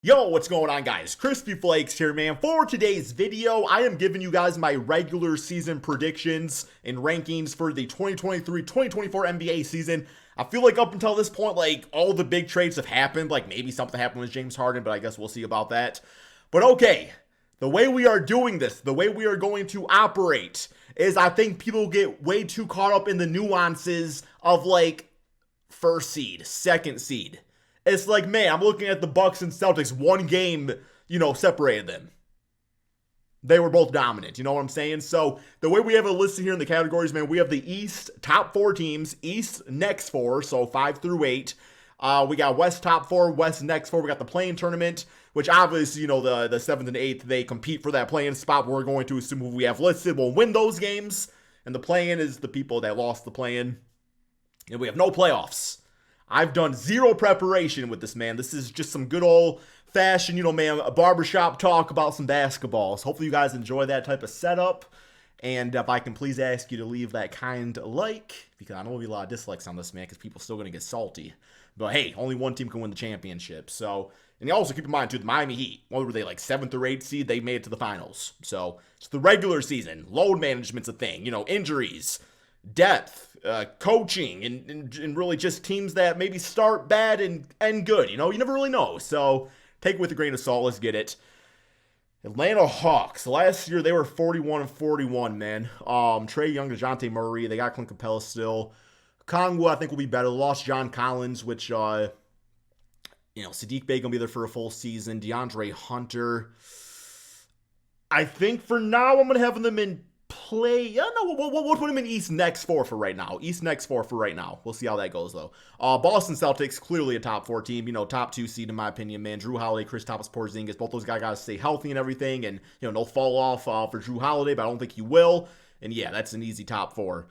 Yo, what's going on, guys? Crispy Flakes here, man. For today's video, I am giving you guys my regular season predictions and rankings for the 2023-2024 NBA season. I feel like up until this point, like, all the big trades have happened. Like, maybe something happened with James Harden, but I guess we'll see about that. But okay, the way we are doing this, the way we are going to operate is I think people get way too caught up in the nuances of, like, first seed, second seed. It's like, man, I'm looking at the Bucks and Celtics. One game, separated them. They were both dominant. You know what I'm saying? So the way we have it listed here in the categories, man, we have the East top four teams, East next four, so 5 through 8. We got West top four, West next four. We got the play-in tournament, which obviously, the 7th and 8th, they compete for that play-in spot. We're going to assume who we have listed will win those games. And the play-in is the people that lost the play-in. And we have no playoffs. I've done zero preparation with this, man. This is just some good old-fashioned, a barbershop talk about some basketballs. Hopefully you guys enjoy that type of setup. And if I can please ask you to leave that kind like, because I know there'll be a lot of dislikes on this, man, because people are still going to get salty. But hey, only one team can win the championship. So, and you also keep in mind, too, the Miami Heat, what were they, like 7th or 8th seed? They made it to the finals. So, it's the regular season. Load management's a thing. Injuries, depth, coaching, and really just teams that maybe start bad and end good. You never really know. So take it with a grain of salt. Let's get it. Atlanta Hawks. Last year they were 41-41, man. Trae Young, DeJounte Murray. They got Clint Capella still. Kongwu, I think, will be better. They lost John Collins, which, Sadiq Bey going to be there for a full season. DeAndre Hunter. I think for now I'm going to have them in play. Yeah, no, we'll put him in East next four for right now. East next four for right now. We'll see how that goes, though. Boston Celtics, clearly a top 4 team. Top 2 seed, in my opinion, man. Drew Holiday, Kristaps Porzingis, both those guys got to stay healthy and everything. And, no fall off for Drew Holiday, but I don't think he will. And, yeah, that's an easy top 4.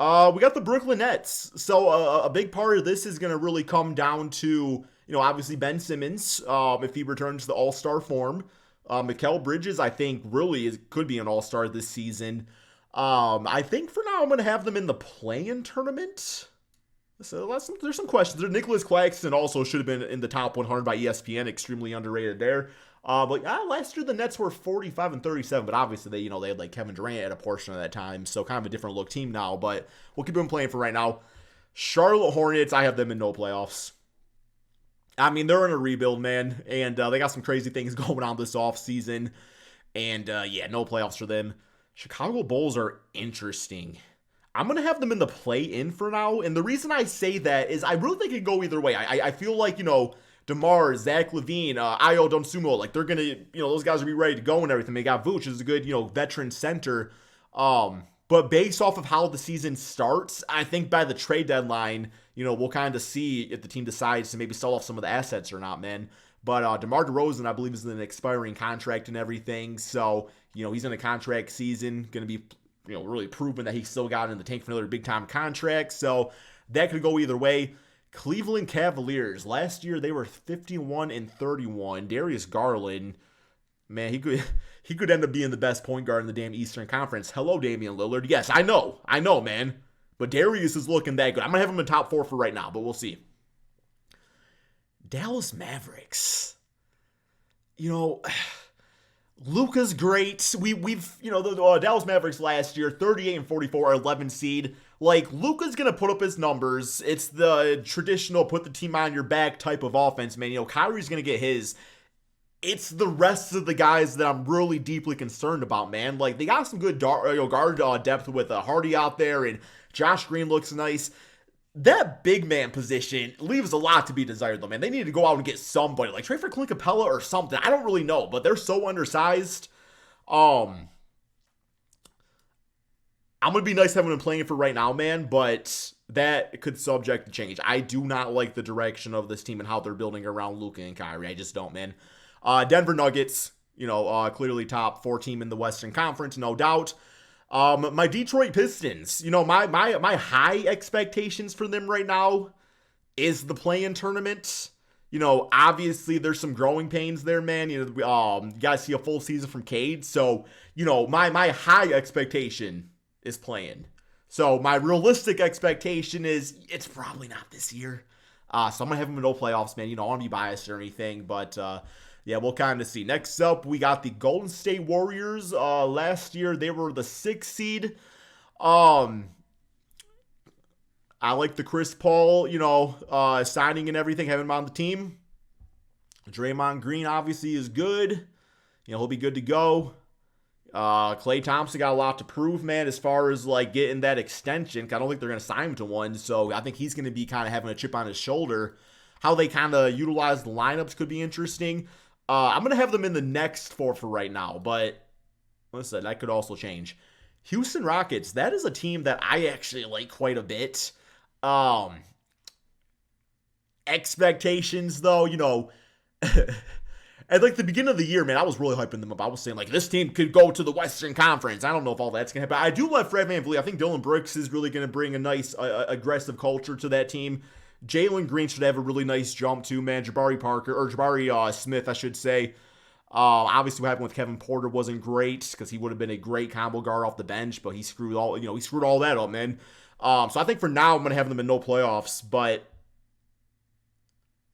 We got the Brooklyn Nets. So, a big part of this is going to really come down to, obviously Ben Simmons, if he returns to All-Star form. Mikal Bridges, I think, really could be an all-star this season. I think for now I'm going to have them in the play-in tournament. So there's some questions. Nicholas Claxton also should have been in the top 100 by ESPN. Extremely underrated there. But last year the Nets were 45-37, but obviously they had like Kevin Durant at a portion of that time. So kind of a different look team now, but we'll keep them playing for right now. Charlotte Hornets, I have them in no playoffs. I mean, they're in a rebuild, man, and they got some crazy things going on this offseason, and no playoffs for them. Chicago Bulls are interesting. I'm going to have them in the play-in for now, and the reason I say that is I really think it could go either way. I feel like, DeMar, Zach LaVine, Ayo Dosunmu, like they're going to, those guys will be ready to go and everything. They got Vooch, who's a good, veteran center. But based off of how the season starts, I think by the trade deadline, we'll kind of see if the team decides to maybe sell off some of the assets or not, man. But DeMar DeRozan, I believe, is in an expiring contract and everything. So, he's in a contract season, going to be, really proving that he's still got in the tank for another big-time contract. So that could go either way. Cleveland Cavaliers, last year they were 51-31. Darius Garland, man, he could end up being the best point guard in the damn Eastern Conference. Hello, Damian Lillard. Yes, I know, man. But Darius is looking that good. I'm going to have him in top 4 for right now, but we'll see. Dallas Mavericks. Luka's great. We've the Dallas Mavericks last year, 38-44, 11 seed. Like, Luka's going to put up his numbers. It's the traditional put the team on your back type of offense, man. Kyrie's going to get his. It's the rest of the guys that I'm really deeply concerned about, man. Like, they got some good guard depth with Hardy out there, and Josh Green looks nice. That big man position leaves a lot to be desired, though, man. They need to go out and get somebody. Like, trade for Clint Capella or something. I don't really know, but they're so undersized. I'm going to be nice having them playing for right now, man, but that could subject to change. I do not like the direction of this team and how they're building around Luka and Kyrie. I just don't, man. Denver Nuggets, clearly top 4 team in the Western Conference, no doubt. My Detroit Pistons, my high expectations for them right now is the play-in tournament. Obviously there's some growing pains there, man. You got to see a full season from Cade. So, my high expectation is play-in. So my realistic expectation is it's probably not this year. So I'm going to have them in no playoffs, man. I don't want to be biased or anything, but yeah, we'll kind of see. Next up, we got the Golden State Warriors. Last year, they were the 6th seed. I like the Chris Paul, signing and everything, having him on the team. Draymond Green obviously is good. He'll be good to go. Klay Thompson got a lot to prove, man, as far as like getting that extension. I don't think they're going to sign him to one, so I think he's going to be kind of having a chip on his shoulder. How they kind of utilize the lineups could be interesting. I'm going to have them in the next 4 for right now, but listen, that could also change. Houston Rockets, that is a team that I actually like quite a bit. Expectations, though, at like the beginning of the year, man, I was really hyping them up. I was saying, like, this team could go to the Western Conference. I don't know if all that's going to happen. I do love Fred VanVleet. I think Dylan Brooks is really going to bring a nice, aggressive culture to that team. Jalen Green should have a really nice jump, too, man. Jabari Smith, I should say. Obviously, what happened with Kevin Porter wasn't great because he would have been a great combo guard off the bench, but he screwed all that up, man. So I think for now, I'm going to have them in no playoffs, but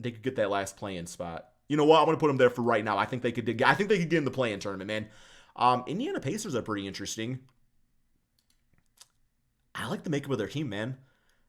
they could get that last play-in spot. You know what? I'm going to put them there for right now. I think they could get in the play-in tournament, man. Indiana Pacers are pretty interesting. I like the makeup of their team, man.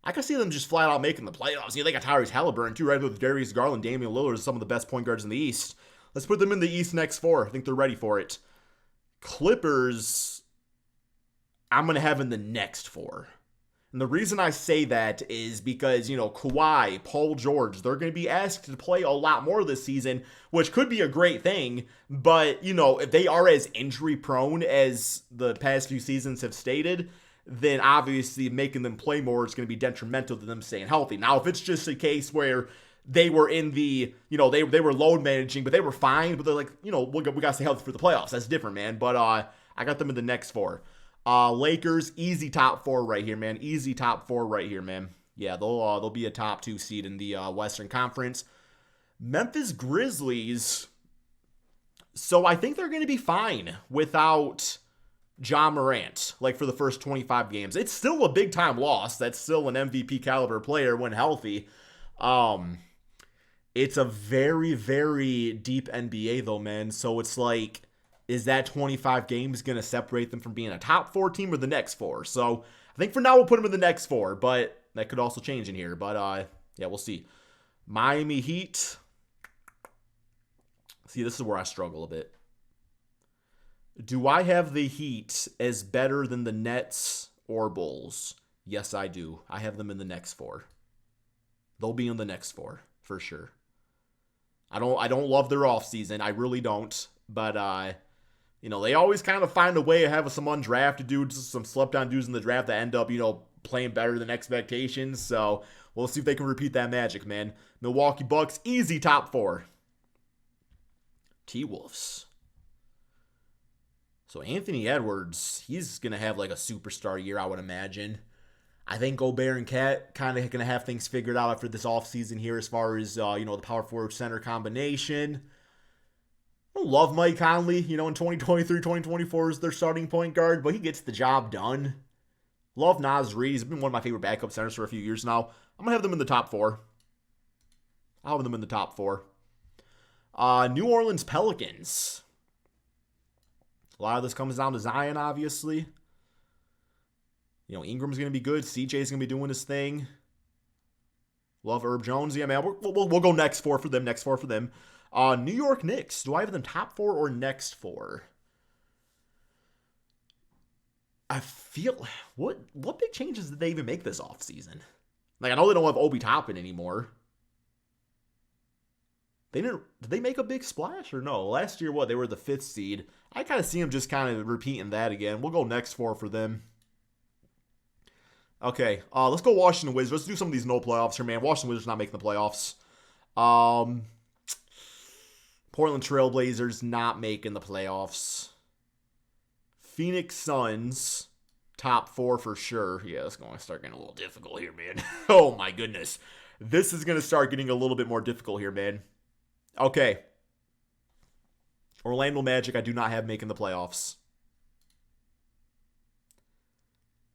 I can see them just flat out making the playoffs. They got Tyrese Halliburton, too, right with Darius Garland, Damian Lillard, some of the best point guards in the East. Let's put them in the East next 4. I think they're ready for it. Clippers, I'm going to have in the next 4. And the reason I say that is because, Kawhi, Paul George, they're going to be asked to play a lot more this season, which could be a great thing. But, if they are as injury prone as the past few seasons have stated, then obviously making them play more is going to be detrimental to them staying healthy. Now, if it's just a case where they were in the, they were load managing, but they were fine, but they're like, we got to stay healthy for the playoffs. That's different, man. But I got them in the next 4. Lakers, easy top 4 right here, man. Easy top 4 right here, man. Yeah, they'll be a top 2 seed in the Western Conference. Memphis Grizzlies. So I think they're going to be fine without Ja Morant, like for the first 25 games. It's still a big time loss. That's still an MVP caliber player when healthy. It's a very, very deep NBA though, man. So it's like, is that 25 games going to separate them from being a top 4 team or the next 4? So I think for now we'll put them in the next 4, but that could also change in here. But yeah, we'll see. Miami Heat. See, this is where I struggle a bit. Do I have the Heat as better than the Nets or Bulls? Yes, I do. I have them in the next 4. They'll be in the next 4 for sure. I don't love their offseason. I really don't. But they always kind of find a way to have some undrafted dudes, some slept-on dudes in the draft that end up, playing better than expectations. So we'll see if they can repeat that magic, man. Milwaukee Bucks, easy top 4. T-Wolves. So Anthony Edwards, he's going to have like a superstar year, I would imagine. I think Gobert and Cat kind of going to have things figured out after this offseason here as far as, the power forward center combination. I don't love Mike Conley, in 2023, 2024 is their starting point guard, but he gets the job done. Love Naz Reid. He's been one of my favorite backup centers for a few years now. I'm going to have them in the top 4. I'll have them in the top 4. New Orleans Pelicans. A lot of this comes down to Zion, obviously. Ingram's going to be good. CJ's going to be doing his thing. Love Herb Jones. Yeah, man, we'll go next 4 for them. Next 4 for them. New York Knicks. Do I have them top 4 or next 4? I feel... What big changes did they even make this offseason? Like, I know they don't have Obi Toppin anymore. Did they make a big splash or no? Last year, they were the 5th seed. I kind of see them just kind of repeating that again. We'll go next 4 for them. Okay, let's go Washington Wizards. Let's do some of these no playoffs here, man. Washington Wizards not making the playoffs. Portland Trailblazers not making the playoffs. Phoenix Suns, top 4 for sure. Yeah, it's going to start getting a little difficult here, man. Oh, my goodness. This is going to start getting a little bit more difficult here, man. Okay. Orlando Magic, I do not have making the playoffs.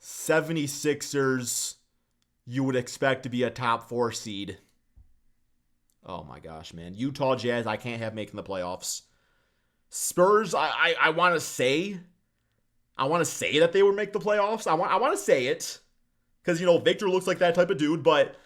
76ers, you would expect to be a top 4 seed. Oh my gosh, man. Utah Jazz, I can't have making the playoffs. Spurs, I want to say, that they would make the playoffs. I want to say it because Victor looks like that type of dude, but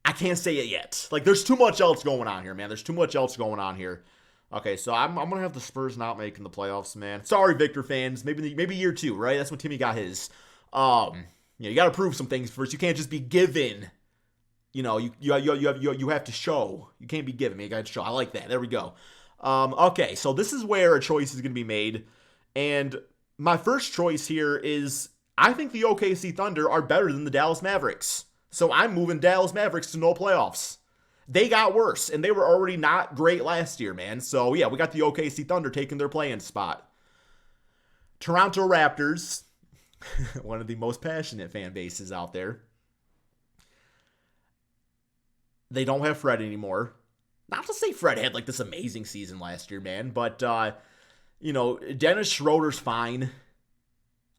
I can't say it yet. Like, there's too much else going on here, man. There's too much else going on here. Okay, so I'm gonna have the Spurs not making the playoffs, man. Sorry, Victor fans. Maybe year 2, right? That's when Timmy got his. You got to prove some things first. You can't just be given. You have to show. You can't be given. You got to show. I like that. There we go. Okay, so this is where a choice is gonna be made, and my first choice here is I think the OKC Thunder are better than the Dallas Mavericks. So I'm moving Dallas Mavericks to no playoffs. They got worse, and they were already not great last year, man. So, yeah, we got the OKC Thunder taking their play-in spot. Toronto Raptors, one of the most passionate fan bases out there. They don't have Fred anymore. Not to say Fred had, like, this amazing season last year, man. But, Dennis Schroeder's fine.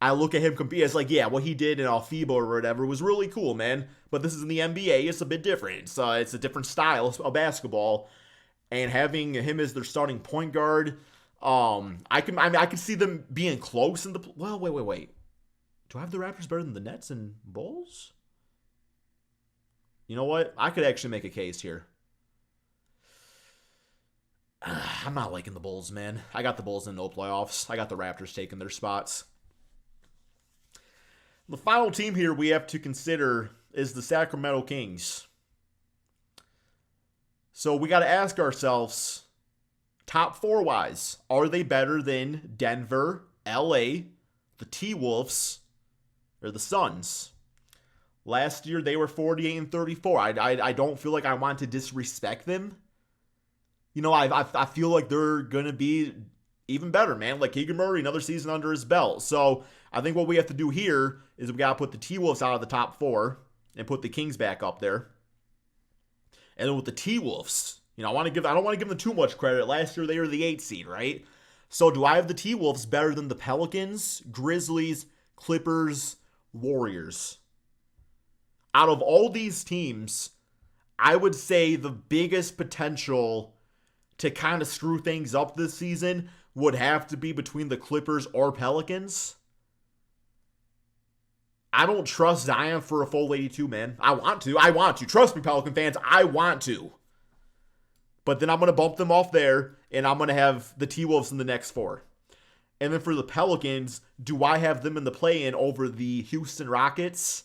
I look at him compete as like, yeah, what he did in FIBA or whatever was really cool, man. But this is in the NBA. It's a bit different. It's a different style of basketball. And having him as their starting point guard, I can see them being close in the. Well, wait. Do I have the Raptors better than the Nets and Bulls? You know what? I could actually make a case here. I'm not liking the Bulls, man. I got the Bulls in no playoffs. I got the Raptors taking their spots. The final team here we have to consider is the Sacramento Kings. So we got to ask ourselves, top 4 wise, are they better than Denver, LA, the T-Wolves, or the Suns? Last year they were 48 and 34. I don't feel like I want to disrespect them. I feel like they're going to be even better, man. Like Keegan Murray, another season under his belt. So I think what we have to do here is we got to put the T-Wolves out of the top 4 and put the Kings back up there. And then with the T-Wolves, I don't want to give them too much credit. Last year they were the 8th seed, right? So do I have the T-Wolves better than the Pelicans, Grizzlies, Clippers, Warriors? Out of all these teams, I would say the biggest potential to kind of screw things up this season would have to be between the Clippers or Pelicans. I don't trust Zion for a full 82, man. I want to. Trust me, Pelican fans. I want to. But then I'm going to bump them off there, and I'm going to have the T-Wolves in the next 4. And then for the Pelicans, do I have them in the play-in over the Houston Rockets?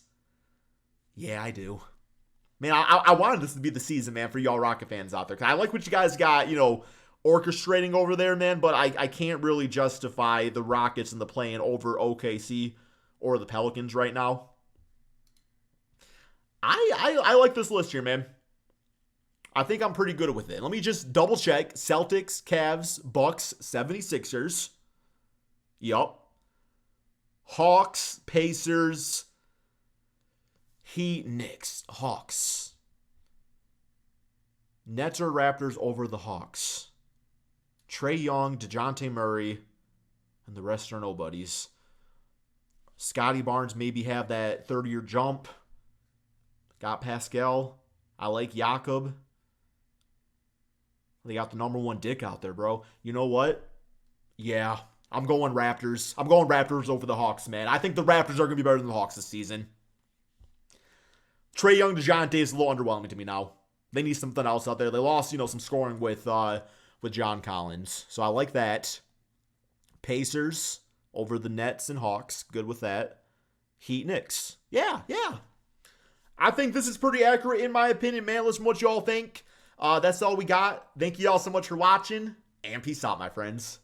Yeah, I do. Man, I wanted this to be the season, man, for y'all Rocket fans out there. 'Cause I like what you guys got, orchestrating over there, man. But I can't really justify the Rockets in the play-in over OKC or the Pelicans right now. I like this list here, man. I think I'm pretty good with it. Let me just double check. Celtics, Cavs, Bucks, 76ers. Yup. Hawks, Pacers, Heat, Knicks, Hawks. Nets or Raptors over the Hawks. Trae Young, DeJounte Murray, and the rest are nobodies. Scotty Barnes maybe have that 30-year jump. Got Pascal. I like Jakob. They got the number 1 dick out there, bro. You know what? Yeah, I'm going Raptors. I'm going Raptors over the Hawks, man. I think the Raptors are going to be better than the Hawks this season. Trae Young, DeJounte is a little underwhelming to me now. They need something else out there. They lost, some scoring with John Collins. So I like that. Pacers over the Nets and Hawks. Good with that. Heat, Knicks. Yeah. I think this is pretty accurate in my opinion, man. Listen to what y'all think. That's all we got. Thank you all so much for watching, and peace out, my friends.